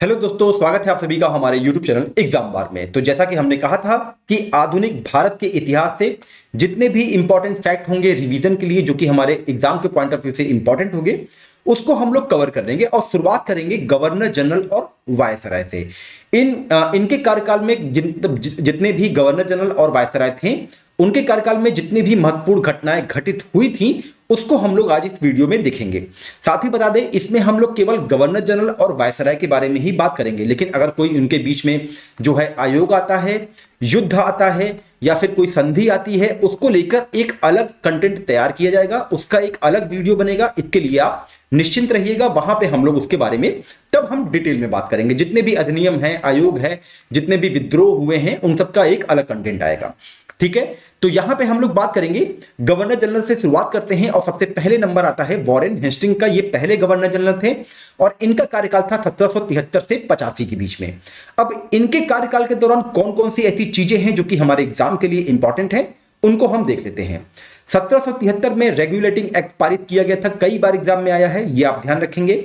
Hello दोस्तों, स्वागत है आप सभी का हमारे YouTube चैनल एग्जाम बार में। तो जैसा कि हमने कहा था कि आधुनिक भारत के इतिहास से जितने भी इंपॉर्टेंट फैक्ट होंगे रिवीजन के लिए, जो कि हमारे एग्जाम के पॉइंट ऑफ व्यू से इंपॉर्टेंट होंगे, उसको हम लोग कवर कर लेंगे। और शुरुआत करेंगे गवर्नर जनरल और वायसराय से। इनके कार्यकाल में जितने भी गवर्नर जनरल और वायसराय थे, उनके कार्यकाल में जितनी भी महत्वपूर्ण घटनाएं घटित हुई थी, उसको हम लोग आज इस वीडियो में देखेंगे। साथ ही बता दें, इसमें हम लोग केवल गवर्नर जनरल और वायसराय के बारे में ही बात करेंगे, लेकिन अगर कोई उनके बीच में जो है आयोग आता है, युद्ध आता है या फिर कोई संधि आती है, उसको लेकर एक अलग कंटेंट तैयार किया जाएगा, उसका एक अलग वीडियो बनेगा। इसके लिए आप निश्चिंत रहिएगा, वहां पे हम लोग उसके बारे में तब हम डिटेल में बात करेंगे। जितने भी अधिनियम हैं, आयोग है, जितने भी विद्रोह हुए हैं, उन सबका एक अलग कंटेंट आएगा। ठीक है, तो यहां पे हम लोग बात करेंगे गवर्नर जनरल से। शुरुआत करते हैं और सबसे पहले नंबर आता है वॉरेन हेस्टिंग का। ये पहले गवर्नर जनरल थे और इनका कार्यकाल था 1773 से 85 के बीच में। अब इनके कार्यकाल के दौरान कौन कौन सी ऐसी चीजें हैं जो कि हमारे एग्जाम के लिए इंपॉर्टेंट है, उनको हम देख लेते हैं। 1773 में रेगुलेटिंग एक्ट पारित किया गया था, कई बार एग्जाम में आया है, ये आप ध्यान रखेंगे।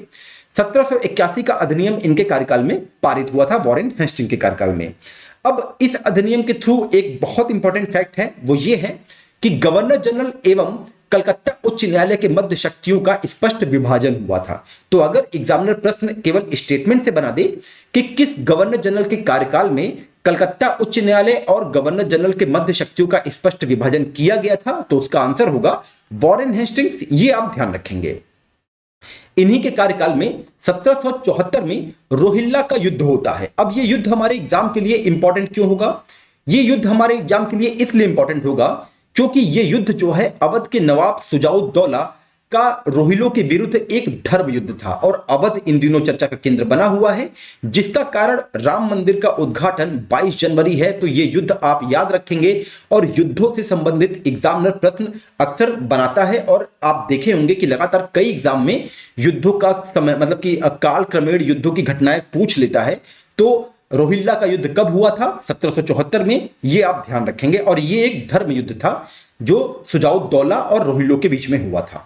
1781 का अधिनियम इनके कार्यकाल में पारित हुआ था, वॉरेन हेस्टिंग के कार्यकाल में। अब इस अधिनियम के थ्रू एक बहुत इंपॉर्टेंट फैक्ट है, वो ये है कि गवर्नर जनरल एवं कलकत्ता उच्च न्यायालय के मध्य शक्तियों का स्पष्ट विभाजन हुआ था। तो अगर एग्जामिनर प्रश्न केवल स्टेटमेंट से बना दे कि किस गवर्नर जनरल के कार्यकाल में कलकत्ता उच्च न्यायालय और गवर्नर जनरल के मध्य शक्तियों का स्पष्ट विभाजन किया गया था, तो उसका आंसर होगा वॉरेन हेस्टिंग्स। ये आप ध्यान रखेंगे। इन्हीं के कार्यकाल में 1774 में रोहिल्ला का युद्ध होता है। अब ये युद्ध हमारे एग्जाम के लिए इंपॉर्टेंट क्यों होगा? ये युद्ध हमारे एग्जाम के लिए इसलिए इंपॉर्टेंट होगा क्योंकि ये युद्ध जो है अवध के नवाब सुजाउद्दौला का रोहिलों के विरुद्ध एक धर्म युद्ध था और अवध इन दिनों चर्चा का केंद्र बना हुआ है, जिसका कारण राम मंदिर का उद्घाटन 22 जनवरी है। तो ये युद्ध आप याद रखेंगे और युद्धों से संबंधित एग्जामिनर प्रश्न अक्सर बनाता है। और आप देखे होंगे कि लगातार कई एग्जाम में युद्धों का समय मतलब कि काल क्रमेण युद्धों की घटनाएं पूछ लेता है। तो रोहिल्ला का युद्ध कब हुआ था? 1774 में, ये आप ध्यान रखेंगे। और ये एक धर्म युद्ध था जो सुजाउद्दौला और रोहिल्लों के बीच में हुआ था।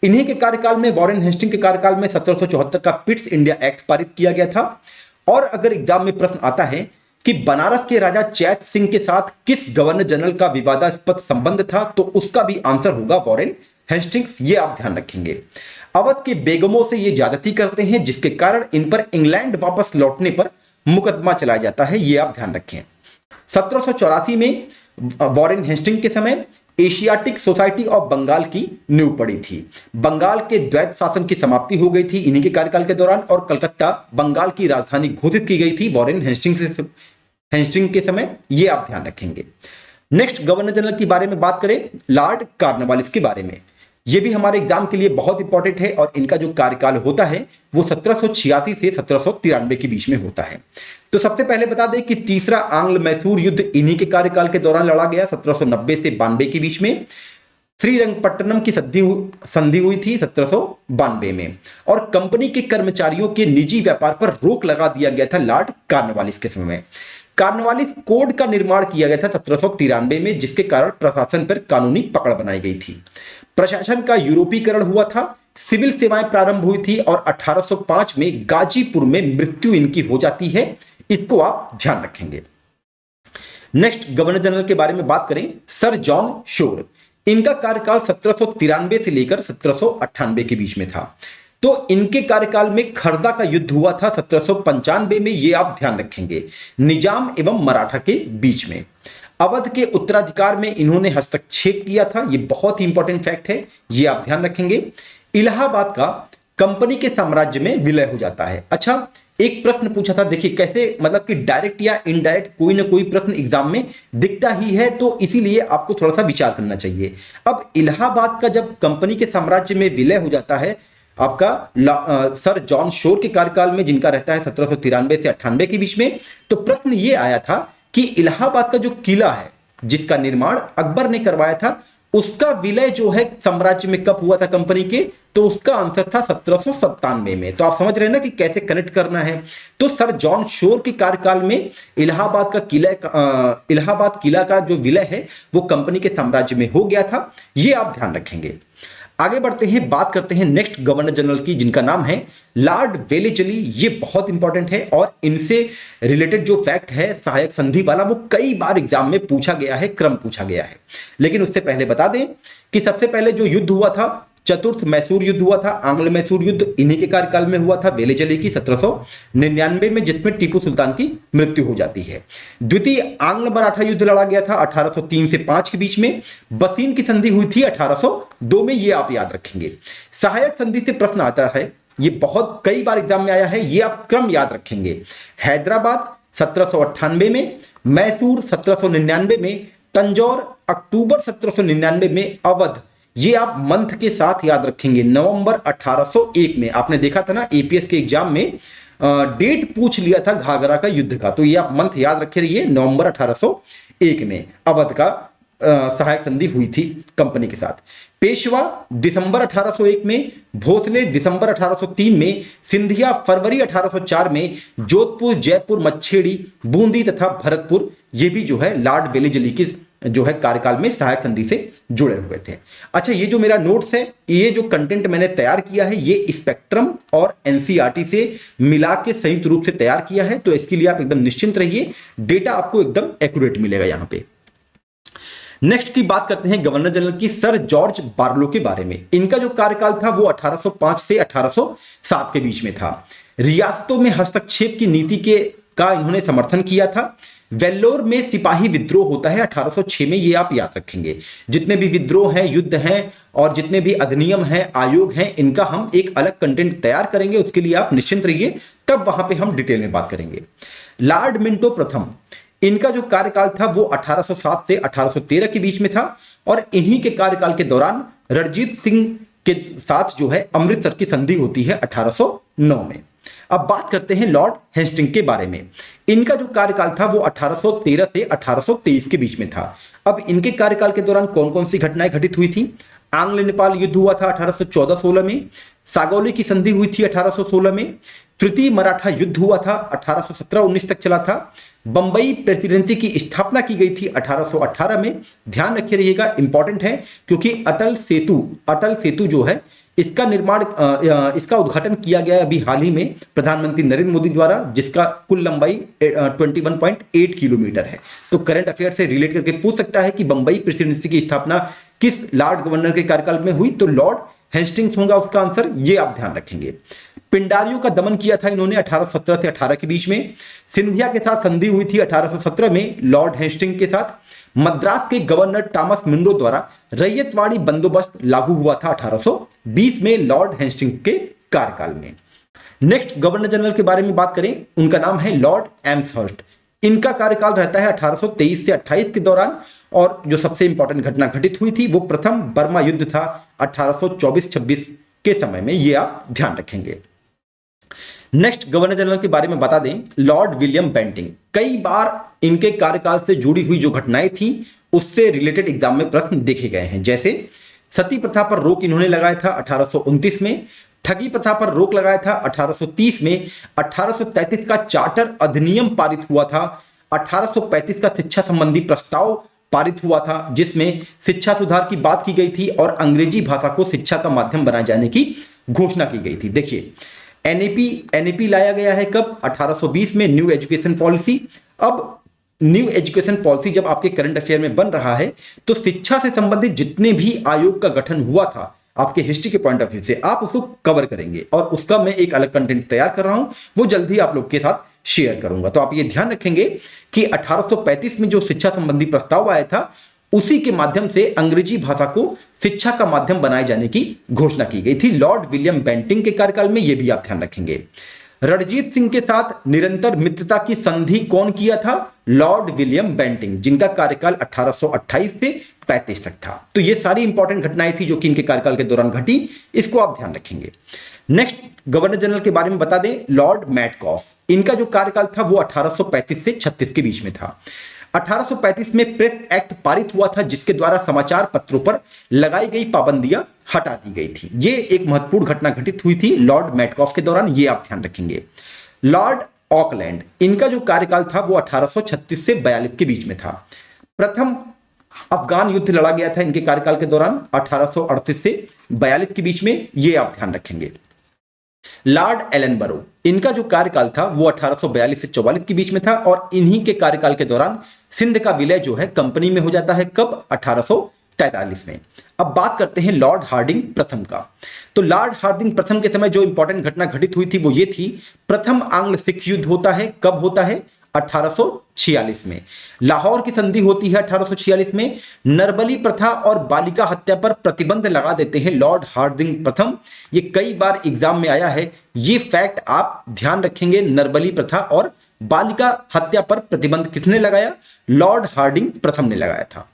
इन्हीं के कार्यकाल में, वॉरेन हेस्टिंग के कार्यकाल में 1774 का पिट्स इंडिया एक्ट पारित किया गया था। और अगर एग्जाम में प्रश्न आता है कि बनारस के राजा चैत सिंह के साथ किस गवर्नर जनरल का विवादास्पद संबंध था, तो उसका भी आंसर होगा वॉरेन हेस्टिंग्स। ये आप ध्यान रखेंगे। अवध के बेगमों से ये ज्यादती करते हैं, जिसके कारण इन पर इंग्लैंड वापस लौटने पर मुकदमा चलाया जाता है, ये आप ध्यान रखें। 1784 में वॉरेन हेस्टिंग के समय एशियाटिक सोसाइटी ऑफ बंगाल की नींव पड़ी थी। बंगाल के द्वैत शासन की समाप्ति हो गई थी इन्हीं के कार्यकाल के दौरान और कलकत्ता बंगाल की राजधानी घोषित की गई थी वॉरेन हेस्टिंग के समय, ये आप ध्यान रखेंगे। नेक्स्ट गवर्नर जनरल के बारे में बात करें, लॉर्ड कॉर्नवालिस के बारे में। यह भी हमारे एग्जाम के लिए बहुत इंपॉर्टेंट है और इनका जो कार्यकाल होता है वो 1786 से 1793 के बीच में होता है। तो सबसे पहले बता दें कि तीसरा आंग्ल मैसूर युद्ध इन्हीं के कार्यकाल के दौरान लड़ा गया 1790 से 92 के बीच में। श्रीरंगपट्टनम की संधि हुई थी 1792 में और कंपनी के कर्मचारियों के निजी व्यापार पर रोक लगा दिया गया था लॉर्ड कॉर्नवालिस के समय में। कॉर्नवालिस कोड का निर्माण किया गया था 1793 में, जिसके कारण प्रशासन पर कानूनी पकड़ बनाई गई थी। प्रशासन का यूरोपीकरण हुआ था, सिविल सेवाएं प्रारंभ हुई थी और 1805 में गाजीपुर में मृत्यु इनकी हो जाती है। इसको आप ध्यान रखेंगे। नेक्स्ट गवर्नर जनरल के बारे में बात करें, सर जॉन शोर। इनका कार्यकाल 1793 से लेकर 1798 के बीच में था। तो इनके कार्यकाल में खरदा का युद्ध हुआ था 1795 में, ये आप ध्यान रखेंगे, निजाम एवं मराठा के बीच में। अवध के उत्तराधिकार में इन्होंने हस्तक्षेप किया था, ये बहुत ही इंपॉर्टेंट फैक्ट है, ये आप ध्यान रखेंगे। इलाहाबाद का कंपनी के साम्राज्य में विलय हो जाता है। अच्छा, एक प्रश्न पूछा था, देखिए कैसे, मतलब कि डायरेक्ट या इनडायरेक्ट कोई ना कोई प्रश्न एग्जाम में दिखता ही है, तो इसीलिए आपको थोड़ा सा विचार करना चाहिए। अब इलाहाबाद का जब कंपनी के साम्राज्य में विलय हो जाता है आपका सर जॉन शोर के कार्यकाल में, जिनका रहता है 1793 से 98 के बीच में, तो प्रश्न ये आया था कि इलाहाबाद का जो किला है जिसका निर्माण अकबर ने करवाया था, उसका विलय जो है साम्राज्य में कब हुआ था कंपनी के, तो उसका आंसर था 1797 में। तो आप समझ रहे हैं ना कि कैसे कनेक्ट करना है। तो सर जॉन शोर के कार्यकाल में इलाहाबाद किला का जो विलय है वो कंपनी के साम्राज्य में हो गया था, ये आप ध्यान रखेंगे। आगे बढ़ते हैं, बात करते हैं नेक्स्ट गवर्नर जनरल की, जिनका नाम है लॉर्ड वेलेजली। ये बहुत इंपॉर्टेंट है और इनसे रिलेटेड जो फैक्ट है सहायक संधि वाला, वो कई बार एग्जाम में पूछा गया है, क्रम पूछा गया है। लेकिन उससे पहले बता दें कि सबसे पहले जो युद्ध हुआ था, चतुर्थ मैसूर युद्ध हुआ था, आंग्ल मैसूर युद्ध इन्हीं के कार्यकाल में हुआ था, वेलेजली की 1799 में, जिसमें टीपू सुल्तान की मृत्यु हो जाती है। द्वितीय आंग्ल मराठा युद्ध लड़ा गया था 1803 से 5 के बीच में। बसीन की संधि हुई थी 1802 में, ये आप याद रखेंगे। सहायक संधि से प्रश्न आता है, ये बहुत कई बार एग्जाम में आया है, ये आप क्रम याद रखेंगे। हैदराबाद 1798 में, मैसूर 1799 में, तंजौर अक्टूबर 1799 में, अवध ये आप मंथ के साथ याद रखेंगे, नवंबर 1801 में। आपने देखा था ना एपीएस के एग्जाम में डेट पूछ लिया था घाघरा का युद्ध का, तो ये आप मंथ याद रखे रहिए, नवंबर 1801 में अवध का सहायक संधि हुई थी कंपनी के साथ। पेशवा दिसंबर 1801 में, भोसले दिसंबर 1803 में, सिंधिया फरवरी 1804 में, जोधपुर, जयपुर, मच्छेड़ी, बूंदी तथा भरतपुर ये भी जो है लॉर्ड वेलेजली की जो है कार्यकाल में सहायक संधि से जुड़े हुए थे। अच्छा, ये जो मेरा नोट्स है, ये जो कंटेंट मैंने तैयार किया है, ये स्पेक्ट्रम और एनसीईआरटी से मिला के संयुक्त रूप से तैयार किया है, तो इसके लिए आप एकदम निश्चिंत रहिए, डेटा आपको एकदम एक्यूरेट मिलेगा यहां पे। नेक्स्ट की बात करते हैं गवर्नर जनरल की, सर जॉर्ज बार्लो के बारे में। इनका जो कार्यकाल था वो 1805 से 1807 के बीच में था। रियासतों में हस्तक्षेप की नीति का इन्होंने समर्थन किया था। वेल्लोर में सिपाही विद्रोह होता है 1806 में, ये आप याद रखेंगे। जितने भी विद्रोह हैं, युद्ध हैं और जितने भी अधिनियम हैं, आयोग हैं, इनका हम एक अलग कंटेंट तैयार करेंगे, उसके लिए आप निश्चिंत रहिए, तब वहां पे हम डिटेल में बात करेंगे। लॉर्ड मिंटो प्रथम, इनका जो कार्यकाल था वो 1807 से 1813 के बीच में था और इन्हीं के कार्यकाल के दौरान रणजीत सिंह के साथ जो है अमृतसर की संधि होती है 1809 में। अब बात करते हैं लॉर्ड हेस्टिंग के बारे में। इनका जो कार्यकाल था वो 1813 से 1823 के बीच में था। अब इनके कार्यकाल के दौरान कौन कौन सी घटनाएं घटित हुई थी? आंग्ल नेपाल युद्ध हुआ था 1814-16 में, सागौली की संधि हुई थी 1816 में, तृतीय मराठा युद्ध हुआ था 1817-19 तक चला था, बंबई प्रेसिडेंसी की स्थापना की गई थी 1818 में। ध्यान रखिए रहिएगा, इंपॉर्टेंट है, क्योंकि अटल सेतु जो है इसका निर्माण इसका उद्घाटन किया गया है अभी हाल ही में प्रधानमंत्री नरेंद्र मोदी द्वारा, जिसका कुल लंबाई 21.8 किलोमीटर है। तो करंट अफेयर से रिलेट करके पूछ सकता है कि बंबई प्रेसिडेंसी की स्थापना किस लॉर्ड गवर्नर के कार्यकाल में हुई, तो लॉर्ड हेस्टिंग्स होगा उसका आंसर, ये आप ध्यान रखेंगे। पिंडारियों का दमन किया था इन्होंने 1817 से 18 के बीच में। सिंधिया के साथ संधि हुई थी 1817 में लॉर्ड हेस्टिंग के साथ। मद्रास के गवर्नर टॉमस मुंडो द्वारा रैयतवाड़ी बंदोबस्त लागू हुआ था 1820 में लॉर्ड हेस्टिंग के कार्यकाल में। नेक्स्ट गवर्नर जनरल के बारे में बात करें, उनका नाम है लॉर्ड एम्सहर्स्ट। इनका कार्यकाल रहता है 1823 से 28 के दौरान और जो सबसे इंपॉर्टेंट घटना घटित हुई थी वो प्रथम बर्मा युद्ध था 1824-26 के समय में, ये आप ध्यान रखेंगे। नेक्स्ट गवर्नर जनरल के बारे में बता दें, लॉर्ड विलियम बेंटिंग। कई बार इनके कार्यकाल से जुड़ी हुई जो घटनाएं थी उससे रिलेटेड एग्जाम में प्रश्न देखे गए हैं, जैसे सती प्रथा पर रोक इन्होंने लगाया था 1829 में, ठगी प्रथा पर रोक लगाया था 1830 में, 1833 का चार्टर अधिनियम पारित हुआ था, 1835 का शिक्षा संबंधी प्रस्ताव पारित हुआ था जिसमें शिक्षा सुधार की बात की गई थी और अंग्रेजी भाषा को शिक्षा का माध्यम बनाए जाने की घोषणा की गई थी। देखिए एनईपी लाया गया है कब? 1820 में, न्यू एजुकेशन पॉलिसी। अब न्यू एजुकेशन पॉलिसी जब आपके करंट अफेयर में बन रहा है तो शिक्षा से संबंधित जितने भी आयोग का गठन हुआ था आपके हिस्ट्री के पॉइंट ऑफ व्यू से आप उसको कवर करेंगे और उसका मैं एक अलग कंटेंट तैयार कर रहा हूं, वो जल्दी आप लोग के साथ शेयर करूंगा। तो आप ये ध्यान रखेंगे कि 1835 में जो शिक्षा संबंधी प्रस्ताव आया था उसी के माध्यम से अंग्रेजी भाषा को शिक्षा का माध्यम बनाए जाने की घोषणा की गई थी लॉर्ड विलियम बेंटिंग के कार्यकाल में, यह भी आप ध्यान रखेंगे। रणजीत सिंह के साथ निरंतर मित्रता की संधि कौन किया था? लॉर्ड विलियम बेंटिंग, जिनका कार्यकाल 1828 से 35 तक था। तो ये सारी इंपॉर्टेंट घटनाएं थी जो कि इनके कार्यकाल के दौरान घटी, इसको आप ध्यान रखेंगे। नेक्स्ट गवर्नर जनरल के बारे में बता दें, लॉर्ड मैडकॉफ। इनका जो कार्यकाल था वो 1835 से 36 के बीच में था। 1835 में प्रेस एक्ट पारित हुआ था जिसके द्वारा समाचार पत्रों पर लगाई गई पाबंदियां हटा दी गई थी। ये एक महत्वपूर्ण घटना घटित हुई थी लॉर्ड मैडकॉफ के दौरान, ये आप ध्यान रखेंगे। लॉर्ड ऑकलैंड, इनका जो कार्यकाल था वो 1836 से 42 के बीच में था। प्रथम अफगान युद्ध लड़ा गया था इनके कार्यकाल के दौरान 1838 से 42 के बीच में, ये आप ध्यान रखेंगे। लॉर्ड एलनबरो, इनका जो कार्यकाल था वो 1842 से 44 के बीच में था और इन्हीं के कार्यकाल के दौरान सिंध का विलय जो है कंपनी में हो जाता है। कब? 1843 में। अब बात करते हैं लॉर्ड हार्डिंग प्रथम का। तो लॉर्ड हार्डिंग प्रथम के समय जो इंपॉर्टेंट घटना घटित हुई थी वो ये थी, प्रथम आंग्ल सिख युद्ध होता है। कब होता है? 1846 में। लाहौर की संधि होती है 1846 में। नरबली प्रथा और बालिका हत्या पर प्रतिबंध लगा देते हैं लॉर्ड हार्डिंग प्रथम। ये कई बार एग्जाम में आया है, ये फैक्ट आप ध्यान रखेंगे। नरबली प्रथा और बालिका हत्या पर प्रतिबंध किसने लगाया? लॉर्ड हार्डिंग प्रथम ने लगाया था।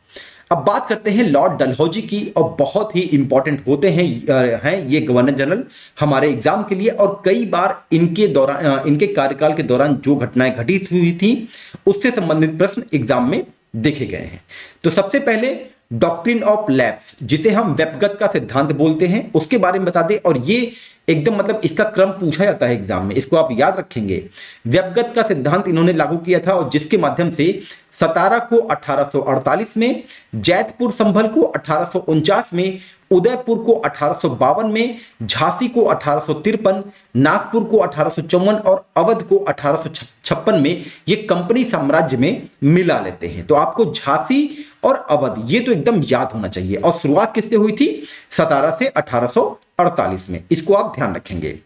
अब बात करते हैं लॉर्ड डलहौजी की, और बहुत ही इंपॉर्टेंट होते हैं ये गवर्नर जनरल हमारे एग्जाम के लिए, और कई बार इनके कार्यकाल के दौरान जो घटनाएं घटित हुई थी उससे संबंधित प्रश्न एग्जाम में देखे गए हैं। तो सबसे पहले डॉक्ट्रिन ऑफ लैप्स, जिसे हम व्यपगत का सिद्धांत बोलते हैं, उसके बारे में बता दें। और ये एकदम मतलब इसका क्रम पूछा जाता है एग्जाम में, इसको आप याद रखेंगे। व्यपगत का सिद्धांत इन्होंने लागू किया था और जिसके माध्यम से सतारा को 1848 में, जैतपुर संभल को 1849 में, उदयपुर को 1852 में, झांसी को 1853, नागपुर को 1854 और अवध को 1856 में ये कंपनी साम्राज्य में मिला लेते हैं। तो आपको झांसी और अवध ये तो एकदम याद होना चाहिए। और शुरुआत किससे हुई थी? सतारा से 1848 में, इसको आप ध्यान रखेंगे।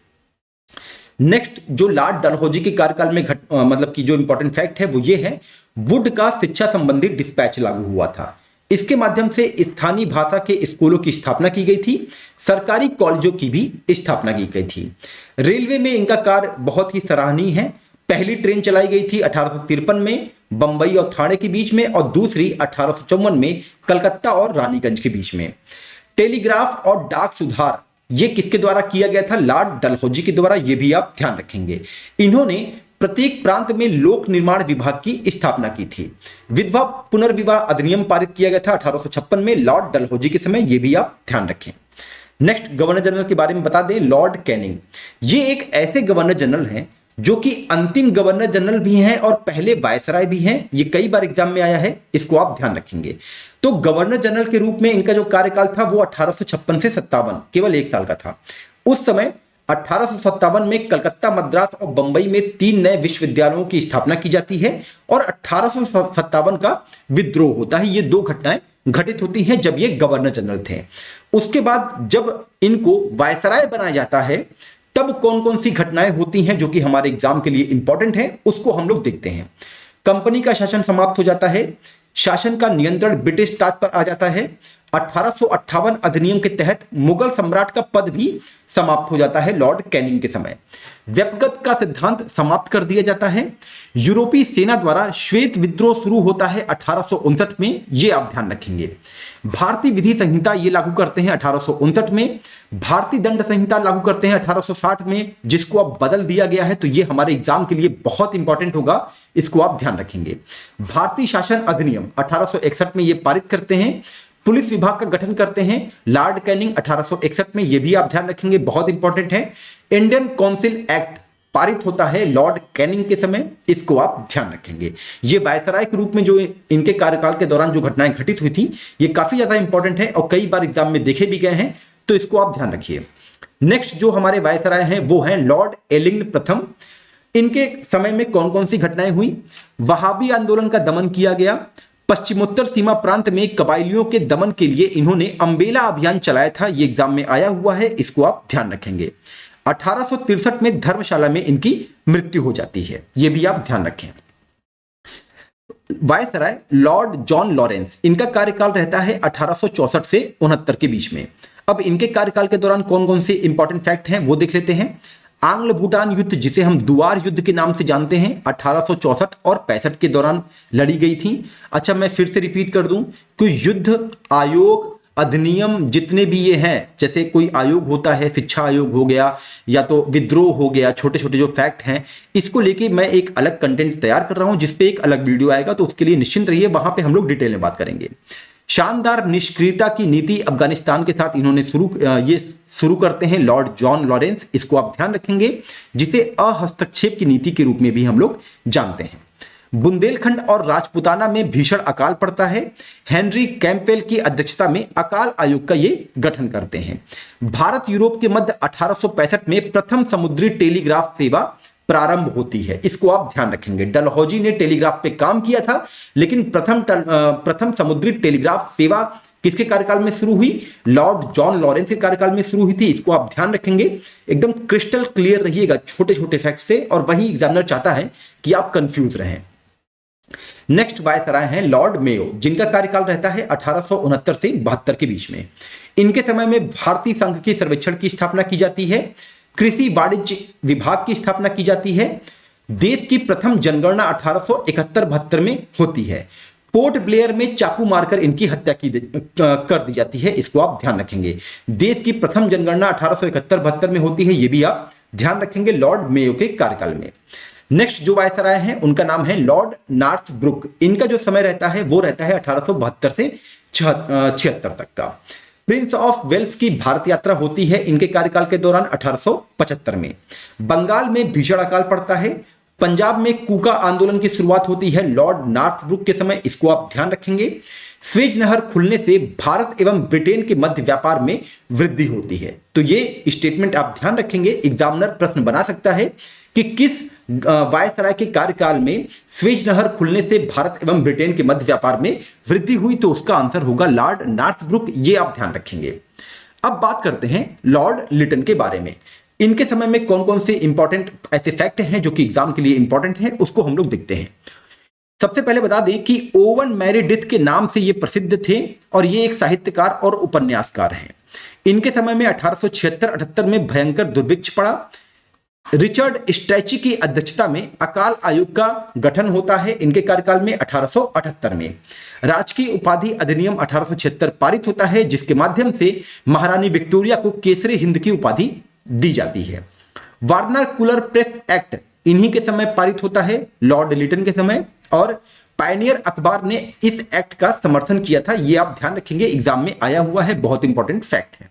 नेक्स्ट जो लॉर्ड डलहौजी के कार्यकाल में मतलब कि जो इंपॉर्टेंट फैक्ट है वो ये है, वुड का शिक्षा संबंधी डिस्पैच लागू हुआ था। इसके माध्यम से स्थानीय भाषा के स्कूलों की स्थापना की गई थी, सरकारी कॉलेजों की भी स्थापना की गई थी। रेलवे में इनका कार्य बहुत ही सराहनीय है। पहली ट्रेन चलाई गई थी 1853 में बंबई और ठाणे के बीच में, और दूसरी 1854 में कलकत्ता और रानीगंज के बीच में। टेलीग्राफ और डाक सुधार ये किसके द्वारा किया गया था? लॉर्ड डलहौजी के द्वारा, ये भी आप ध्यान रखेंगे। इन्होंने प्रत्येक प्रांत में लोक निर्माण विभाग की स्थापना की थी। विधवा पुनर्विवाह अधिनियम पारित किया गया था 1856 में लॉर्ड डलहौजी के समय, ये भी आप ध्यान रखें। नेक्स्ट गवर्नर जनरल के बारे में बता दें, लॉर्ड कैनिंग। ये एक ऐसे गवर्नर जनरल हैं जो कि अंतिम गवर्नर जनरल भी हैं और पहले वायसराय भी हैं। ये कई बार एग्जाम में आया है, इसको आप ध्यान रखेंगे। तो गवर्नर जनरल के रूप में इनका जो कार्यकाल था वो 1856 से 57, केवल 1 साल का था। उस समय 1857 में कलकत्ता, मद्रास और बंबई में 3 नए विश्वविद्यालयों की स्थापना की जाती है और 1857 का विद्रोह होता है। ये 2 घटनाएं घटित होती हैं जब ये गवर्नर जनरल थे। उसके बाद जब इनको वायसराय बनाया जाता है तब कौन कौन सी घटनाएं होती हैं जो कि हमारे एग्जाम के लिए इंपॉर्टेंट है, उसको हम लोग देखते हैं। कंपनी का शासन समाप्त हो जाता है, शासन का नियंत्रण ब्रिटिश ताज पर आ जाता है। 1858 अधिनियम के तहत मुगल सम्राट का पद भी समाप्त हो जाता है लॉर्ड कैनिंग के समय। व्यपगत का सिद्धांत समाप्त कर दिया जाता है। यूरोपीय सेना द्वारा श्वेत विद्रोह शुरू होता है 1859 में, ये आप ध्यान रखेंगे। भारतीय विधि संहिता ये लागू करते हैं 1859 में। भारतीय दंड संहिता लागू करते हैं 1860 में, जिसको अब बदल दिया गया है, तो ये हमारे एग्जाम के लिए बहुत इंपॉर्टेंट होगा, इसको आप ध्यान रखेंगे। भारतीय शासन अधिनियम 1861 में ये पारित करते हैं। पुलिस विभाग का गठन करते हैं लॉर्ड कैनिंग 1861 में, ये भी आप ध्यान रखेंगे, बहुत इंपॉर्टेंट है। इंडियन काउंसिल एक्ट पारित होता है लॉर्ड कैनिंग के समय, इसको आप ध्यान रखेंगे। ये वायसराय के रूप में जो इनके कार्यकाल के दौरान जो घटनाएं घटित हुई थी ये काफी ज्यादा इंपॉर्टेंट है और कई बार एग्जाम में देखे भी गए हैं, तो इसको आप ध्यान रखिए। नेक्स्ट जो हमारे वायसराय हैं वो हैं लॉर्ड एलिंगटन प्रथम। इनके समय में कौन कौन सी घटनाएं हुई? वहाबी आंदोलन का दमन किया गया। पश्चिमोत्तर सीमा प्रांत में कबायलियों के दमन के लिए इन्होंने अम्बेला अभियान चलाया था, ये एग्जाम में आया हुआ है, इसको आप ध्यान रखेंगे। 1863 में धर्मशाला में इनकी मृत्यु हो जाती है, ये भी आप ध्यान रखें। वायसराय लॉर्ड जॉन लॉरेंस, इनका कार्यकाल रहता है 1864 से 69 के बीच में। अब इनके कार्यकाल के दौरान कौन कौन से इंपॉर्टेंट फैक्ट हैं वो देख लेते हैं। आंग्ल भूटान युद्ध, जिसे हम दुआर युद्ध के नाम से जानते हैं, 1864 और 65 के दौरान लड़ी गई थी। अच्छा, मैं फिर से रिपीट कर दूं कि युद्ध आयोग अधिनियम जितने भी ये हैं, जैसे कोई आयोग होता है, शिक्षा आयोग हो गया या तो विद्रोह हो गया, छोटे छोटे जो फैक्ट हैं, इसको लेके मैं एक अलग कंटेंट तैयार कर रहा हूं जिसपे एक अलग वीडियो आएगा, तो उसके लिए निश्चिंत रहिए, वहां पे हम लोग डिटेल में बात करेंगे। शानदार निष्क्रियता की नीति अफगानिस्तान के साथ इन्होंने शुरू करते हैं लॉर्ड जॉन लॉरेंस, इसको आप ध्यान रखेंगे, जिसे अहस्तक्षेप की नीति के रूप में भी हम लोग जानते हैं। बुंदेलखंड और राजपुताना में भीषण अकाल पड़ता है। हेनरी कैंपबेल की अध्यक्षता में अकाल आयोग का ये गठन करते हैं। भारत यूरोप के मध्य 1865 में प्रथम समुद्री टेलीग्राफ सेवा प्रारंभ होती है। इसको आप ध्यान रखेंगे। डलहौजी ने टेलीग्राफ पे काम किया था, लेकिन प्रथम समुद्री टेलीग्राफ सेवा किसके कार्यकाल में शुरू हुई? लॉर्ड जॉन लॉरेंस के कार्यकाल में शुरू हुई थी। इसको आप ध्यान रखेंगे। एकदम क्रिस्टल क्लियर रहिएगा छोटे छोटे फैक्ट से, और वही एग्जामिनर चाहता है कि आप कंफ्यूज रहें। नेक्स्ट वायसराय हैं लॉर्ड मेयो, जिनका कार्यकाल रहता है 1869 से 72 के बीच में। इनके समय में भारतीय संघ के सर्वेक्षण की स्थापना की जाती है। कृषि वाणिज्य विभाग की स्थापना की जाती है। देश की प्रथम जनगणना 1871-72 में होती है। पोर्ट ब्लेयर में चाकू मारकर इनकी हत्या कर दी जाती है। इसको आप ध्यान रखेंगे। देश की प्रथम जनगणना 1871-72 में होती है, ये भी आप ध्यान रखेंगे लॉर्ड मेयो के कार्यकाल में। नेक्स्ट जो वायसराय हैं उनका नाम है लॉर्ड नॉर्थब्रुक। इनका जो समय रहता है वो रहता है 1872 से 76 तक का। प्रिंस ऑफ वेल्स की भारत यात्रा होती है इनके कार्यकाल के दौरान 1875 में। बंगाल में भीषण अकाल पड़ता है। पंजाब में कूका आंदोलन की शुरुआत होती है लॉर्ड नॉर्थब्रुक के समय। इसको आप ध्यान रखेंगे। स्वेज नहर खुलने से भारत एवं ब्रिटेन के मध्य व्यापार में वृद्धि होती है। तो ये स्टेटमेंट आप ध्यान रखेंगे। एग्जामिनर प्रश्न बना सकता है कि किस वायसराय के कार्यकाल में स्वेज नहर खुलने से भारत एवं ब्रिटेन के मध्य व्यापार में वृद्धि हुई, तो उसका आंसर होगा लॉर्ड नॉर्थब्रुक। ये आप ध्यान रखेंगे। अब बात करते हैं लॉर्ड लिटन के बारे में। इनके समय में कौन कौन से इंपॉर्टेंट ऐसे फैक्ट हैं जो कि एग्जाम के लिए इंपॉर्टेंट हैं, उसको हम लोग देखते हैं। सबसे पहले बता दें कि ओवन मेरिडिथ के नाम से ये प्रसिद्ध थे और ये एक साहित्यकार और उपन्यासकार हैं। इनके समय में 1876-78 में भयंकर दुर्भिक्ष पड़ा। रिचर्ड स्ट्रैची की अध्यक्षता में अकाल आयोग का गठन होता है इनके कार्यकाल में 1878 में। राजकीय उपाधि अधिनियम 1876 पारित होता है, जिसके माध्यम से महारानी विक्टोरिया को केसरी हिंद की उपाधि दी जाती है। वार्नर कूलर प्रेस एक्ट इन्हीं के समय पारित होता है, लॉर्ड लिटन के समय, और पायनियर अखबार ने इस एक्ट का समर्थन किया था। यह आप ध्यान रखेंगे, एग्जाम में आया हुआ है, बहुत इंपॉर्टेंट फैक्ट है।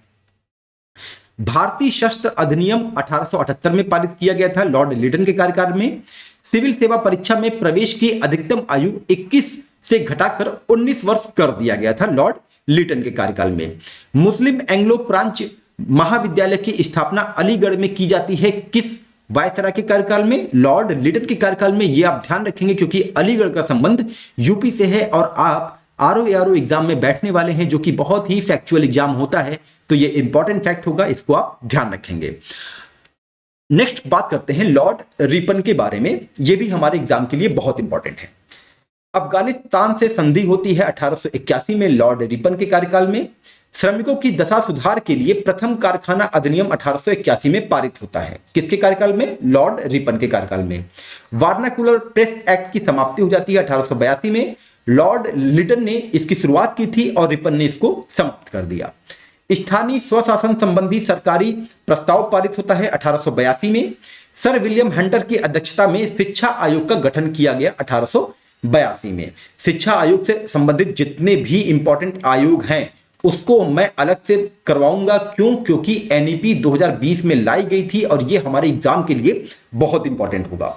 भारतीय शस्त्र अधिनियम 1878 में पारित किया गया था लॉर्ड लिटन के कार्यकाल में। सिविल सेवा परीक्षा में प्रवेश की अधिकतम आयु 21 से घटाकर 19 वर्ष कर दिया गया था लॉर्ड लिटन के कार्यकाल में। मुस्लिम एंग्लो प्रांत महाविद्यालय की स्थापना अलीगढ़ में की जाती है किस वायसराय के कार्यकाल में? लॉर्ड लिटन के कार्यकाल में। यह आप ध्यान रखेंगे क्योंकि अलीगढ़ का संबंध यूपी से है और आप आरओ एग्जाम में बैठने वाले हैं, जो कि बहुत ही फैक्चुअल एग्जाम होता है, तो ये इंपॉर्टेंट फैक्ट होगा, इसको आप ध्यान रखेंगे। नेक्स्ट बात करते हैं लॉर्ड रिपन के बारे में। यह भी हमारे एग्जाम के लिए बहुत इंपॉर्टेंट है। अफगानिस्तान से संधि होती है 1881 में लॉर्ड रिपन के कार्यकाल में। श्रमिकों की दशा सुधार के लिए प्रथम कारखाना अधिनियम 1881 में पारित होता है। किसके कार्यकाल में? लॉर्ड रिपन के कार्यकाल में। वार्नाकुलर प्रेस एक्ट की समाप्ति हो जाती है 1882 में। लॉर्ड लिटन ने इसकी शुरुआत की थी और रिपन ने इसको समाप्त कर दिया। स्थानीय स्वशासन संबंधी सरकारी प्रस्ताव पारित होता है 1882 में। सर विलियम हंटर की अध्यक्षता में शिक्षा आयोग का गठन किया गया 1882 में। शिक्षा आयोग से संबंधित जितने भी इंपॉर्टेंट आयोग हैं उसको मैं अलग से करवाऊंगा। क्यों? क्योंकि एनईपी 2020 में लाई गई थी और ये हमारे एग्जाम के लिए बहुत इंपॉर्टेंट होगा।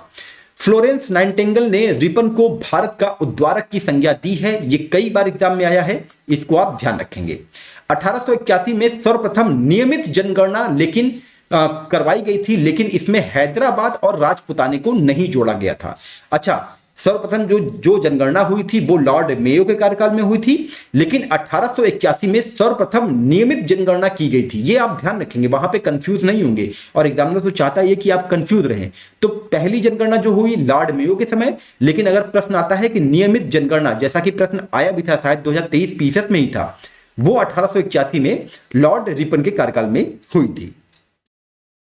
फ्लोरेंस नाइटिंगेल ने रिपन को भारत का उद्वारक की संज्ञा दी है। ये कई बार एग्जाम में आया है, इसको आप ध्यान रखेंगे। 1881 में सर्वप्रथम नियमित जनगणना करवाई गई थी, लेकिन इसमें हैदराबाद और राजपुताने को नहीं जोड़ा गया था। अच्छा, सर्वप्रथम जो जनगणना हुई थी वो लॉर्ड मेयो के कार्यकाल में हुई थी, लेकिन 1881 में सर्वप्रथम नियमित जनगणना की गई थी। ये आप ध्यान रखेंगे, वहां पे कंफ्यूज नहीं होंगे, और एग्जामिनर तो चाहता है कि आप कंफ्यूज रहें। तो पहली जनगणना जो हुई लॉर्ड मेयो के समय, लेकिन अगर प्रश्न आता है कि नियमित जनगणना, जैसा कि प्रश्न आया भी था, शायद 2023 पीसीएस में ही था, वो 1881 में लॉर्ड रिपन के कार्यकाल में हुई थी।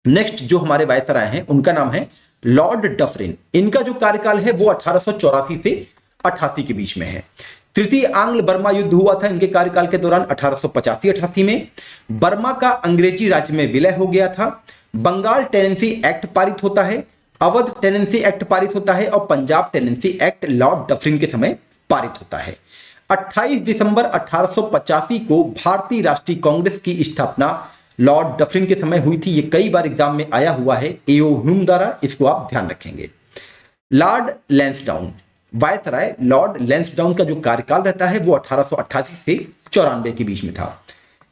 नेक्स्ट जो हमारे वायसराय हैं उनका नाम है लॉर्ड डफरिन। इनका जो कार्यकाल है वो 1884 से 88 के बीच में है। तृतीय आंग्ल बर्मा युद्ध हुआ था इनके कार्यकाल के दौरान 1885-88 में। बर्मा का अंग्रेजी राज्य में विलय हो गया था। बंगाल टेनेंसी एक्ट पारित होता है, अवध टेनेंसी एक्ट पारित होता है और Punjab tenancy act Lord Dufferin के समय पारित होता है। 28 दिसंबर 1885 को भारतीय राष्ट्रीय कांग्रेस की स्थापना लॉर्ड डफरिन के समय हुई थी। ये कई बार एग्जाम में आया हुआ है एओ ह्यूम द्वारा, इसको आप ध्यान रखेंगे। Lord Lansdowne, viceroy Lord Lansdowne का जो कार्यकाल रहता है वो 1888 से 94 के बीच में था।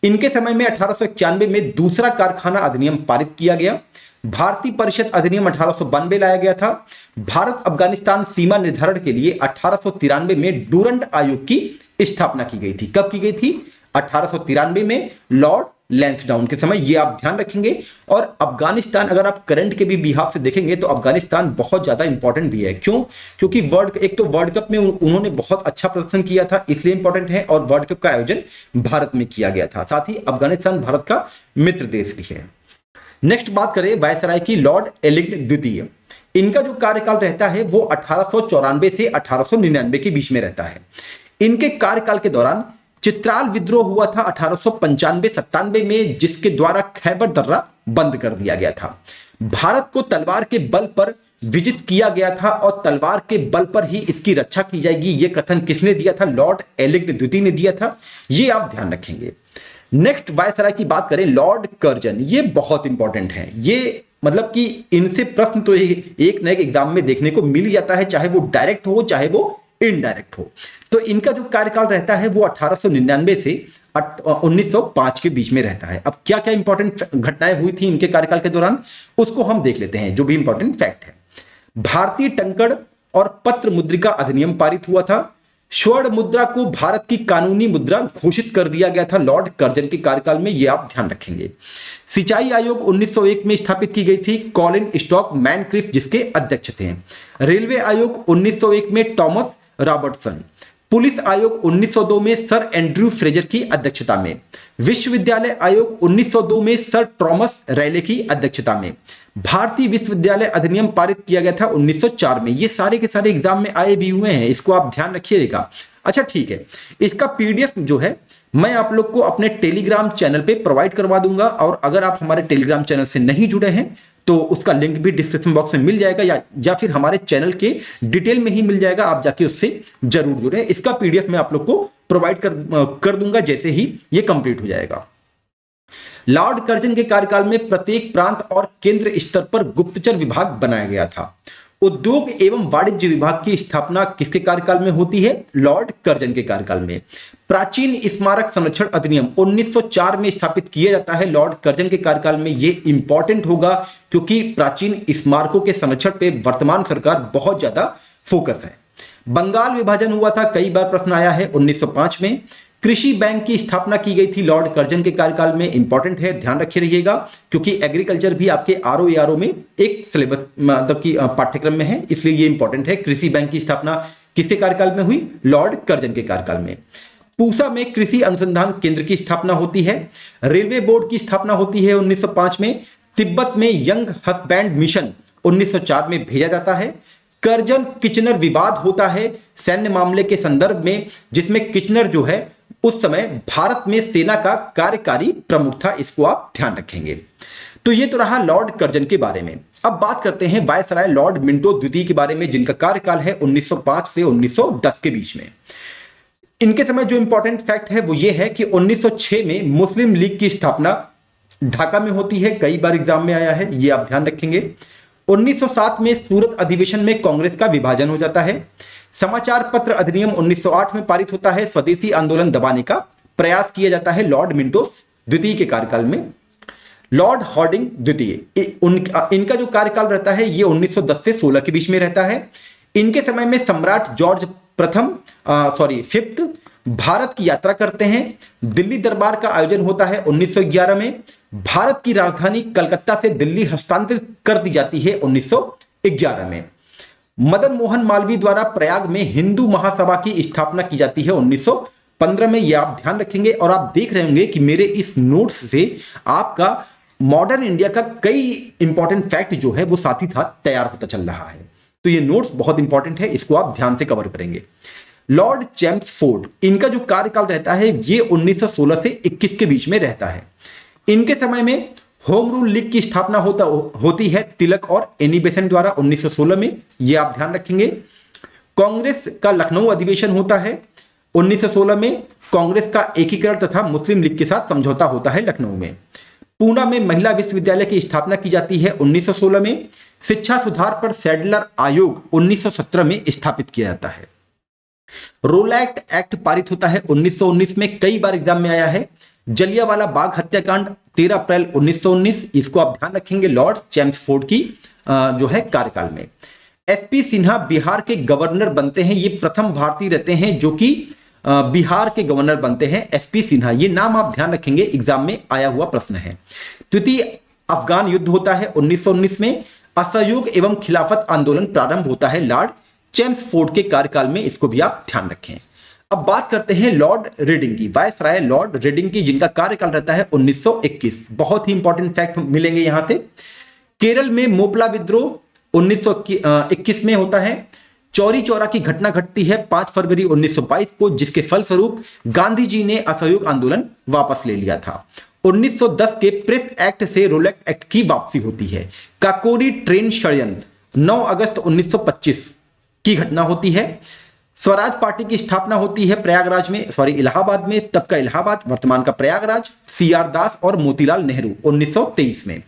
इनके समय में 1891 में दूसरा कारखाना अधिनियम पारित किया गया। भारतीय परिषद अधिनियम 1892 लाया गया था। भारत अफगानिस्तान सीमा निर्धारण के लिए 1893 में डूरंड आयोग की स्थापना की गई थी। कब की गई थी? 1893 में लॉर्ड लैंसडाउन के समय। ये आप ध्यान रखेंगे। और अफगानिस्तान अगर आप करंट के भी बिहाफ से देखेंगे तो अफगानिस्तान बहुत ज्यादा इंपॉर्टेंट भी है। क्यों? क्योंकि एक तो वर्ल्ड कप में उन्होंने बहुत अच्छा प्रदर्शन किया था, इसलिए इंपॉर्टेंट है, और वर्ल्ड कप का आयोजन भारत में किया गया था। साथ ही अफगानिस्तान भारत का मित्र देश भी है। नेक्स्ट बात करें वायसराय की, लॉर्ड एलिंगटन द्वितीय। इनका जो कार्यकाल रहता है वो 1894 से 1899 के बीच में रहता है। इनके कार्यकाल के दौरान चित्राल विद्रोह हुआ था 1895-97 में, जिसके द्वारा खैबर दर्रा बंद कर दिया गया था। भारत को तलवार के बल पर विजित किया गया था और तलवार के बल पर ही इसकी रक्षा की जाएगी, यह कथन किसने दिया था? लॉर्ड एलिंगटन द्वितीय ने दिया था। यह आप ध्यान रखेंगे। नेक्स्ट वायसराय की बात करें, लॉर्ड कर्जन। ये बहुत इंपॉर्टेंट है। ये मतलब कि इनसे प्रश्न तो एक न एक एग्जाम में देखने को मिल जाता है, चाहे वो डायरेक्ट हो चाहे वो इनडायरेक्ट हो। तो इनका जो कार्यकाल रहता है वो 1899 से 1905 के बीच में रहता है। अब क्या क्या इंपॉर्टेंट घटनाएं हुई थी इनके कार्यकाल के दौरान, उसको हम देख लेते हैं, जो भी इंपॉर्टेंट फैक्ट है। भारतीय टंकण और पत्र मुद्रिका अधिनियम पारित हुआ था। स्वर्ण मुद्रा को भारत की कानूनी मुद्रा घोषित कर दिया गया था लॉर्ड कर्जन के कार्यकाल में, यह आप ध्यान रखेंगे। सिंचाई आयोग 1901 में स्थापित की गई थी, कॉलिन स्टॉक मैनक्रिफ जिसके अध्यक्ष थे। रेलवे आयोग 1901 में टॉमस रॉबर्टसन। पुलिस आयोग 1902 में सर एंड्रयू फ्रेजर की अध्यक्षता में। विश्वविद्यालय आयोग 1902 में सर थॉमस रैले की अध्यक्षता में। भारतीय विश्वविद्यालय अधिनियम पारित किया गया था 1904 में। ये सारे के सारे एग्जाम में आए भी हुए हैं, इसको आप ध्यान रखिएगा। अच्छा ठीक है, इसका पीडीएफ जो है मैं आप लोग को अपने टेलीग्राम चैनल पे प्रोवाइड करवा दूंगा, और अगर आप हमारे टेलीग्राम चैनल से नहीं जुड़े हैं तो उसका लिंक भी डिस्क्रिप्शन बॉक्स में मिल जाएगा, या फिर हमारे चैनल के डिटेल में ही मिल जाएगा, आप जाके उससे जरूर जुड़े। इसका पीडीएफ मैं आप लोग को प्रोवाइड कर दूंगा जैसे ही ये कंप्लीट हो जाएगा। लॉर्ड कर्जन के कार्यकाल में प्रत्येक प्रांत और केंद्र स्तर पर गुप्तचर विभाग बनाया गया था। उद्योग एवं वाणिज्य विभाग की स्थापना किसके कार्यकाल में होती है? लॉर्ड कर्जन के कार्यकाल में। प्राचीन स्मारक संरक्षण अधिनियम 1904 में स्थापित किया जाता है लॉर्ड कर्जन के कार्यकाल में। यह इंपॉर्टेंट होगा क्योंकि प्राचीन स्मारकों के संरक्षण पे वर्तमान सरकार बहुत ज्यादा फोकस है। बंगाल विभाजन हुआ था, कई बार प्रश्न आया है, 1905 में। कृषि बैंक की स्थापना की गई थी लॉर्ड कर्जन के कार्यकाल में, इंपॉर्टेंट है, ध्यान रखे रहिएगा, क्योंकि एग्रीकल्चर भी आपके आरओ एआरओ में एक सिलेबस मतलब कि पाठ्यक्रम में है, इसलिए ये इंपॉर्टेंट है। कृषि बैंक की स्थापना किसके कार्यकाल में हुई? लॉर्ड कर्जन के कार्यकाल में। पूसा में कृषि अनुसंधान केंद्र की स्थापना होती है। रेलवे बोर्ड की स्थापना होती है 1905 में। तिब्बत में यंग हस्बैंड मिशन 1904 में भेजा जाता है। कर्जन किचनर विवाद होता है सैन्य मामले के संदर्भ में, जिसमें किचनर जो है उस समय भारत में सेना का कार्यकारी प्रमुख था, इसको आप ध्यान रखेंगे। तो ये तो रहा लॉर्ड कर्जन के बारे में। अब बात करते हैं वायसराय लॉर्ड मिंटो द्वितीय के बारे में, जिनका कार्यकाल है 1905 से 1910 के बीच में। इनके समय जो इंपॉर्टेंट फैक्ट है वो ये है कि 1906 में मुस्लिम लीग की स्थापना ढाका में होती है, कई बार एग्जाम में आया है, ये आप ध्यान रखेंगे। 1907 में सूरत अधिवेशन में कांग्रेस का विभाजन हो जाता है। समाचार पत्र अधिनियम 1908 में पारित होता है। स्वदेशी आंदोलन दबाने का प्रयास किया जाता है लॉर्ड मिंटो द्वितीय के कार्यकाल में। लॉर्ड हार्डिंग द्वितीय, इनका जो कार्यकाल रहता है ये 1910 से 16 के बीच में रहता है। इनके समय में सम्राट जॉर्ज फिफ्थ भारत की यात्रा करते हैं। दिल्ली दरबार का आयोजन होता है 1911 में। भारत की राजधानी कलकत्ता से दिल्ली हस्तांतरित कर दी जाती है 1911 में। मदन मोहन मालवीय द्वारा प्रयाग में हिंदू महासभा की स्थापना की जाती है 1915 में, यह आप ध्यान रखेंगे। और आप देख रहे होंगे कि मेरे इस नोट्स से आपका मॉडर्न इंडिया का कई इंपॉर्टेंट फैक्ट जो है वो साथ ही साथ तैयार होता चल रहा है। तो ये नोट्स बहुत इंपॉर्टेंट है, इसको आप ध्यान से कवर करेंगे। लॉर्ड चैम्सफोर्ड, इनका जो कार्यकाल रहता है ये 1916 से 21 के बीच में रहता है। इनके समय में होम रूल लीग की स्थापना होती है तिलक और एनी बेसेंट द्वारा 1916 में, यह आप ध्यान रखेंगे। कांग्रेस का लखनऊ अधिवेशन होता है 1916 में। कांग्रेस का एकीकरण तथा मुस्लिम लीग के साथ समझौता होता है लखनऊ में। पूना में महिला विश्वविद्यालय की स्थापना की जाती है 1916 में। शिक्षा सुधार पर सैडलर आयोग 1917 में स्थापित किया जाता है। रोलैक्ट एक्ट पारित होता है 1919 में, कई बार एग्जाम में आया है। जलियांवाला बाग हत्याकांड 13 अप्रैल 1919, इसको आप ध्यान रखेंगे लॉर्ड चैम्सफोर्ड की जो है कार्यकाल में। एसपी सिन्हा बिहार के गवर्नर बनते हैं, ये प्रथम भारतीय रहते हैं जो कि बिहार के गवर्नर बनते हैं, एसपी सिन्हा। ये नाम आप ध्यान रखेंगे, एग्जाम में आया हुआ प्रश्न है। द्वितीय अफगान युद्ध होता है 1919 में। असहयोग एवं खिलाफत आंदोलन प्रारंभ होता है लॉर्ड चैम्सफोर्ड के कार्यकाल में, इसको भी आप ध्यान रखें। अब बात करते हैं लॉर्ड रेडिंग की, वायसराय लॉर्ड रेडिंग की, जिनका कार्यकाल रहता है 1921। बहुत ही इंपॉर्टेंट फैक्ट मिलेंगे यहां से। केरल में मोपला विद्रोह 1921 में होता है। चौरी चौरा की घटना घटती है 5 फरवरी 1922 को, जिसके फलस्वरूप गांधी जी ने असहयोग आंदोलन वापस ले लिया था। 1910 के प्रेस एक्ट से रोलैक्ट एक्ट की वापसी होती है। काकोरी ट्रेन षड्यंत्र 9 अगस्त 1925 की घटना होती है। स्वराज पार्टी की स्थापना होती है प्रयागराज में, इलाहाबाद में, तब का इलाहाबाद वर्तमान का प्रयागराज। सीआर दास और मोतीलाल नेहरू 1923 में।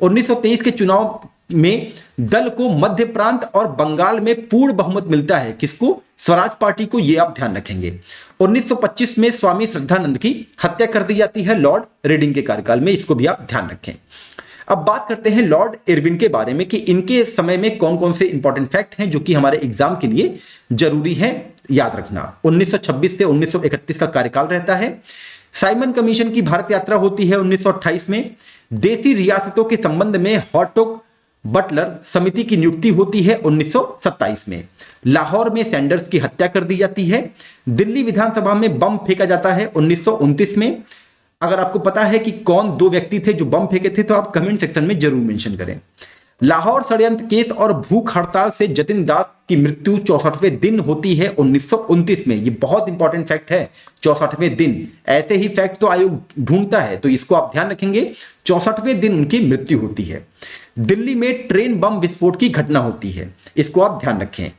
1923 के चुनाव में दल को मध्य प्रांत और बंगाल में पूर्ण बहुमत मिलता है। किसको? स्वराज पार्टी को, यह आप ध्यान रखेंगे। 1925 में स्वामी श्रद्धानंद की हत्या कर दी जाती है लॉर्ड रेडिंग के कार्यकाल में, इसको भी आप ध्यान रखें। अब बात करते हैं लॉर्ड इरविन के बारे में कि इनके समय में कौन कौन से इंपॉर्टेंट फैक्ट हैं जो कि हमारे एग्जाम के लिए जरूरी है याद रखना। 1926 से 1931 का कार्यकाल रहता है। साइमन कमीशन की भारत यात्रा होती है 1928 में। देसी रियासतों के संबंध में हॉटोक बटलर समिति की नियुक्ति होती है 1927 में। लाहौर में सैंडर्स की हत्या कर दी जाती है। दिल्ली विधानसभा में बम फेंका जाता है 1929 में। अगर आपको पता है कि कौन 2 व्यक्ति थे जो बम फेंके थे तो आप कमेंट सेक्शन में जरूर मेंशन करें। लाहौर षड्यंत्र केस और भूख हड़ताल से जतिन दास की मृत्यु 64वें दिन होती है 1929 में। ये बहुत इंपॉर्टेंट फैक्ट है, 64वें दिन। ऐसे ही फैक्ट तो आयोग ढूंढता है, तो इसको आप ध्यान रखेंगे। 64वें दिन उनकी मृत्यु होती है। दिल्ली में ट्रेन बम विस्फोट की घटना होती है, इसको आप ध्यान रखें।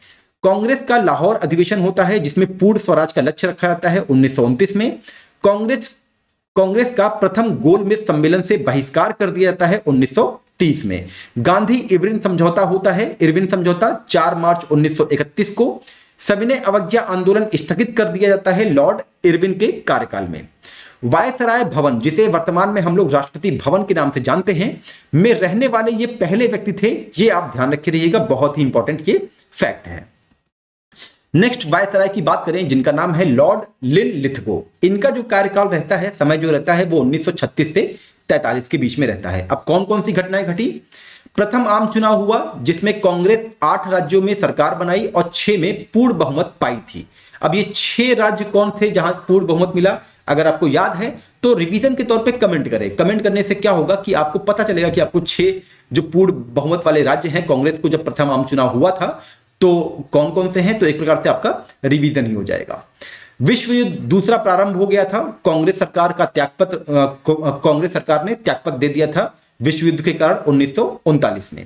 कांग्रेस का लाहौर अधिवेशन होता है जिसमें पूर्ण स्वराज का लक्ष्य रखा जाता है 1929 में। कांग्रेस का प्रथम गोलमेज सम्मेलन से बहिष्कार कर दिया जाता है 1930 में। गांधी इरविन समझौता होता है, इरविन समझौता 4 मार्च 1931 को। सविनय अवज्ञा आंदोलन स्थगित कर दिया जाता है लॉर्ड इरविन के कार्यकाल में। वायसराय भवन, जिसे वर्तमान में हम लोग राष्ट्रपति भवन के नाम से जानते हैं, में रहने वाले ये पहले व्यक्ति थे, ये आप ध्यान रखे रहिएगा, बहुत ही इंपॉर्टेंट ये फैक्ट है। नेक्स्ट वायसराय की बात करें जिनका नाम है लॉर्ड लिनलिथगो। इनका जो कार्यकाल रहता है, समय जो रहता है वो 1936 से 43 के बीच में रहता है। अब कौन कौन सी घटनाएं घटी? प्रथम आम चुनाव हुआ जिसमें कांग्रेस 8 राज्यों में सरकार बनाई और 6 में पूर्ण बहुमत पाई थी। अब ये 6 राज्य कौन थे जहां पूर्ण बहुमत मिला? अगर आपको याद है तो रिवीजन के तौर पे कमेंट करें। कमेंट करने से क्या होगा कि आपको पता चलेगा कि आपको 6 जो पूर्ण बहुमत वाले राज्य हैं, कांग्रेस को जब प्रथम आम चुनाव हुआ था तो कौन कौन से हैं, तो एक प्रकार से आपका रिवीजन ही हो जाएगा। विश्व युद्ध दूसरा प्रारंभ हो गया था। कांग्रेस सरकार ने त्यागपत्र दे दिया था विश्व युद्ध के कारण 1939 में।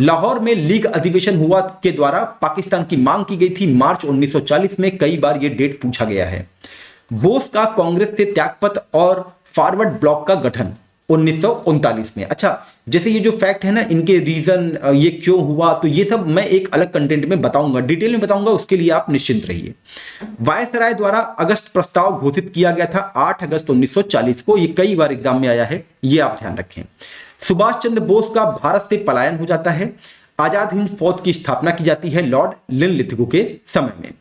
लाहौर में लीग अधिवेशन हुआ के द्वारा पाकिस्तान की मांग की गई थी मार्च 1940 में। कई बार यह डेट पूछा गया है। बोस का कांग्रेस से त्यागपत्र और फॉरवर्ड ब्लॉक का गठन 1939 में। अच्छा, जैसे ये जो फैक्ट है ना, इनके रीजन ये क्यों हुआ, तो ये सब मैं एक अलग कंटेंट में बताऊंगा, डिटेल में बताऊंगा, उसके लिए आप निश्चिंत रहिए। वायसराय द्वारा अगस्त प्रस्ताव घोषित किया गया था 8 अगस्त 1940 को। ये कई बार एग्जाम में आया है, ये आप ध्यान रखें। सुभाष चंद्र बोस का भारत से पलायन हो जाता है। आजाद हिंद फौज की स्थापना की जाती है लॉर्ड लिनलिथगो के समय में।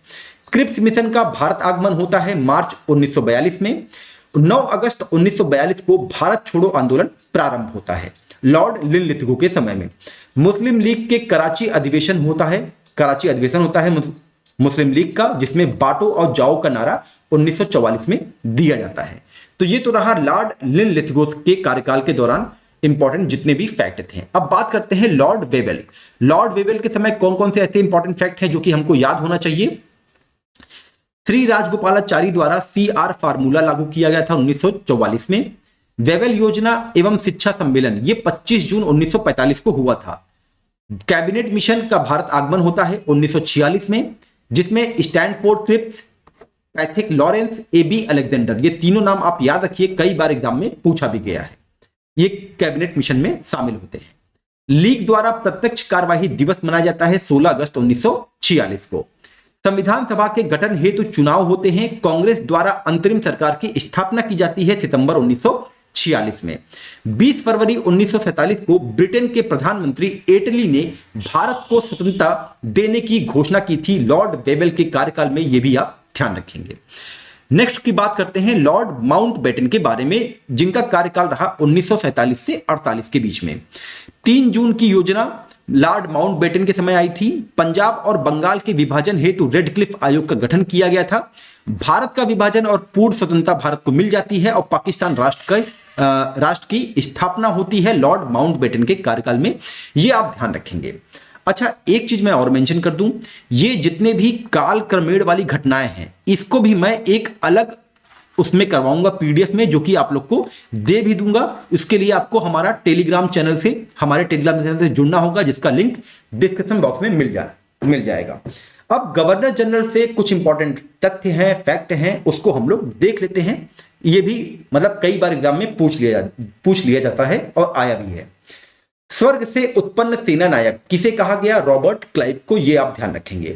क्रिप्स मिशन का भारत आगमन होता है मार्च 1942 में। 9 अगस्त 1942 को भारत छोड़ो आंदोलन प्रारंभ होता है लॉर्ड लिनलिथगो के समय में। मुस्लिम लीग के कराची अधिवेशन होता है मुस्लिम लीग का, जिसमें बांटो और जाओ का नारा 1944 में दिया जाता है। तो ये तो रहा लॉर्ड लिनलिथगो के कार्यकाल के दौरान इंपॉर्टेंट जितने भी फैक्ट थे। अब बात करते हैं लॉर्ड वेवेल। लॉर्ड वेवेल के समय कौन कौन से ऐसे इंपॉर्टेंट फैक्ट हैं जो कि हमको याद होना चाहिए? श्री राजगोपालाचारी द्वारा CR फार्मूला लागू किया गया था 1944 में। वेवेल योजना एवं शिक्षा सम्मेलन ये 25 जून 1945 को हुआ था। कैबिनेट मिशन का भारत आगमन होता है 1946 में, जिसमें Stafford Cripps, Pethick Lawrence, AB Alexander, ये तीनों नाम आप याद रखिए, कई बार एग्जाम में पूछा भी गया है। ये कैबिनेट मिशन में शामिल होते हैं। लीग द्वारा प्रत्यक्ष कार्यवाही दिवस मनाया जाता है 16 अगस्त 1946 को। संविधान सभा के गठन हेतु चुनाव होते हैं। कांग्रेस द्वारा अंतरिम सरकार की स्थापना की जाती है सितंबर 1946 में। 20 फरवरी 1947 को ब्रिटेन के प्रधानमंत्री एटली ने भारत को स्वतंत्रता देने की घोषणा की थी लॉर्ड वेवेल के कार्यकाल में, यह भी आप ध्यान रखेंगे। नेक्स्ट की बात करते हैं लॉर्ड माउंटबेटन के बारे में, जिनका कार्यकाल रहा 1947 से 48 के बीच में। 3 जून की योजना लॉर्ड माउंटबेटन के समय आई थी। पंजाब और बंगाल के विभाजन हेतु रेड क्लिफ आयोग का गठन किया गया था। भारत का विभाजन और पूर्ण स्वतंत्रता भारत को मिल जाती है और पाकिस्तान राष्ट्र की स्थापना होती है लॉर्ड माउंटबेटन के कार्यकाल में, यह आप ध्यान रखेंगे। अच्छा, एक चीज मैं और मेंशन कर दूं, ये जितने भी काल क्रमेण वाली घटनाएं हैं इसको भी मैं एक अलग उसमें करवाऊंगा पीडीएफ में, जो कि आप लोग को दे भी दूंगा। इसके लिए आपको हमारे टेलीग्राम चैनल से जुड़ना होगा, जिसका लिंक डिस्क्रिप्शन बॉक्स में मिल जाएगा। अब गवर्नर जनरल से कुछ इंपॉर्टेंट तथ्य हैं, फैक्ट हैं, उसको हम लोग देख लेते हैं। ये भी मतलब कई बार एग्जाम में पूछ लिया जाता है और आया भी है। स्वर्ग से उत्पन्न सेना नायक किसे कहा गया? रॉबर्ट क्लाइव को, ये आप ध्यान रखेंगे।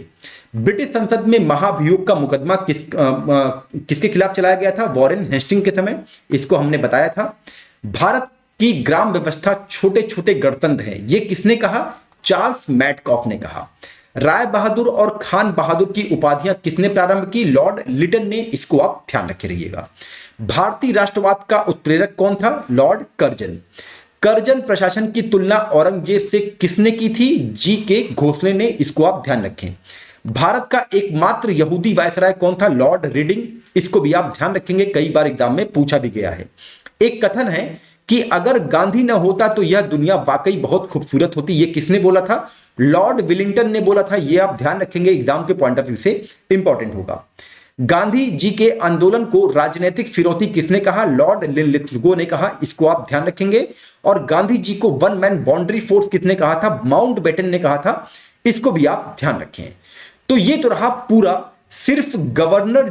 ब्रिटिश संसद में महाभियोग का मुकदमा किसके खिलाफ चलाया गया था? वॉरेन हेस्टिंग के समय, इसको हमने बताया था। भारत की ग्राम व्यवस्था छोटे छोटे गणतंत्र है, ये किसने कहा? चार्ल्स मैडकॉफ ने कहा। राय बहादुर और खान बहादुर की उपाधियां किसने प्रारंभ की? लॉर्ड लिटन ने, इसको आप ध्यान रखे रहिएगा। भारतीय राष्ट्रवाद का उत्प्रेरक कौन था? Lord Curzon. कर्जन प्रशासन की तुलना औरंगजेब से किसने की थी? जी के घोसले ने, इसको आप ध्यान रखें। भारत का एकमात्र यहूदी वायसराय कौन था? लॉर्ड रीडिंग, इसको भी आप ध्यान रखेंगे, कई बार एग्जाम में पूछा भी गया है। एक कथन है कि अगर गांधी न होता तो यह दुनिया वाकई बहुत खूबसूरत होती, ये किसने बोला था? लॉर्ड विलिंगटन ने बोला था, ये आप ध्यान रखेंगे, एग्जाम के पॉइंट ऑफ व्यू से इंपॉर्टेंट होगा। गांधी जी के आंदोलन को राजनीतिक फिरौती किसने कहा? लॉर्ड लिथगो ने कहा, इसको आप ध्यान रखेंगे। और गांधी जी को वन मैन बाउंड्री फोर्स किसने कहा था? माउंटबेटन ने कहा था, इसको भी आप ध्यान रखें। तो ये तो रहा पूरा सिर्फ गवर्नर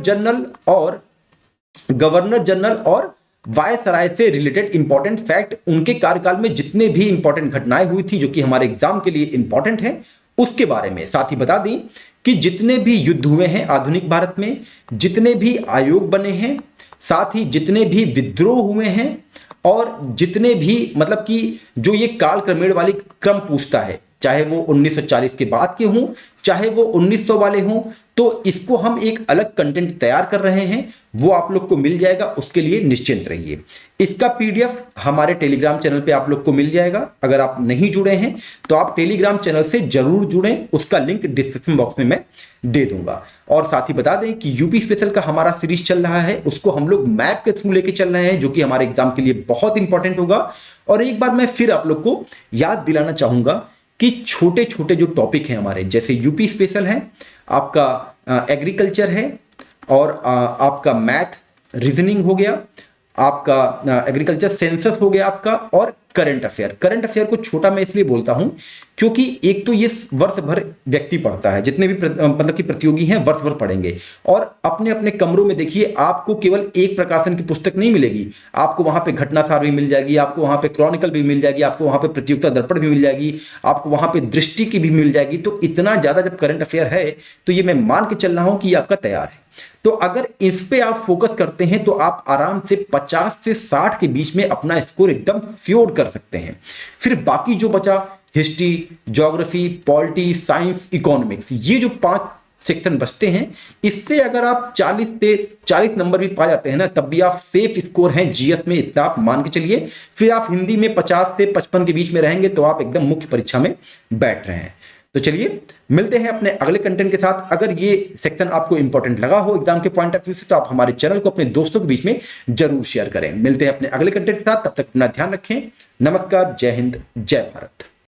जनरल और वायसराय से रिलेटेड इंपॉर्टेंट फैक्ट, उनके कार्यकाल में जितने भी इंपॉर्टेंट घटनाएं हुई थी जो कि हमारे एग्जाम के लिए इंपॉर्टेंट है, उसके बारे में। साथ ही बता दें कि जितने भी युद्ध हुए हैं आधुनिक भारत में, जितने भी आयोग बने हैं, साथ ही जितने भी विद्रोह हुए हैं, और जितने भी मतलब कि जो ये काल क्रमेण वाली क्रम पूछता है, चाहे वो 1940 के बाद के हों, चाहे वो 1900 वाले हों, तो इसको हम एक अलग कंटेंट तैयार कर रहे हैं, वो आप लोग को मिल जाएगा, उसके लिए निश्चिंत रहिए। इसका पीडीएफ हमारे टेलीग्राम चैनल पे आप लोग को मिल जाएगा। अगर आप नहीं जुड़े हैं तो आप टेलीग्राम चैनल से जरूर जुड़ें, उसका लिंक डिस्क्रिप्शन बॉक्स में मैं दे दूंगा। और साथ ही बता दें कि यूपी स्पेशल का हमारा सीरीज चल रहा है, उसको हम लोग मैप के थ्रू लेके चल रहे हैं, जो कि हमारे एग्जाम के लिए बहुत इंपॉर्टेंट होगा। और एक बार मैं फिर आप लोग को याद दिलाना चाहूंगा कि छोटे छोटे जो टॉपिक हैं हमारे, जैसे यूपी स्पेशल है, आपका एग्रीकल्चर है, और आपका मैथ रीजनिंग हो गया, आपका एग्रीकल्चर सेंसस हो गया आपका, और करंट अफेयर को छोटा मैं इसलिए बोलता हूं क्योंकि एक तो ये वर्ष भर व्यक्ति पढ़ता है, जितने भी मतलब कि प्रतियोगी हैं वर्ष भर पढ़ेंगे, और अपने अपने कमरों में देखिए, आपको केवल एक प्रकाशन की पुस्तक नहीं मिलेगी, आपको वहां पे घटनासार भी मिल जाएगी, आपको वहां पे क्रॉनिकल भी मिल जाएगी, आपको वहां पे प्रतियोगिता दर्पण भी मिल जाएगी, आपको वहां पे दृष्टि की भी मिल जाएगी। तो इतना ज्यादा जब करंट अफेयर है तो ये मैं मान के चल रहा हूं कि ये आपका तैयार है। तो अगर इस पे आप फोकस करते हैं तो आप आराम से 50 से 60 के बीच में अपना स्कोर एकदम श्योर कर सकते हैं। फिर बाकी जो बचा, history, geography, polity, science, economics, ये जो 5 सेक्शन बचते हैं, इससे अगर आप 40 नंबर भी पा जाते हैं ना, तब भी आप सेफ स्कोर हैं जीएस में, इतना आप मान के चलिए। फिर आप हिंदी में 50 से 55 के बीच में रहेंगे तो आप एकदम मुख्य परीक्षा में बैठ रहे हैं। तो चलिए मिलते हैं अपने अगले कंटेंट के साथ। अगर ये सेक्शन आपको इंपॉर्टेंट लगा हो एग्जाम के पॉइंट ऑफ व्यू से, तो आप हमारे चैनल को अपने दोस्तों के बीच में जरूर शेयर करें। मिलते हैं अपने अगले कंटेंट के साथ, तब तक अपना ध्यान रखें। नमस्कार, जय हिंद, जय भारत।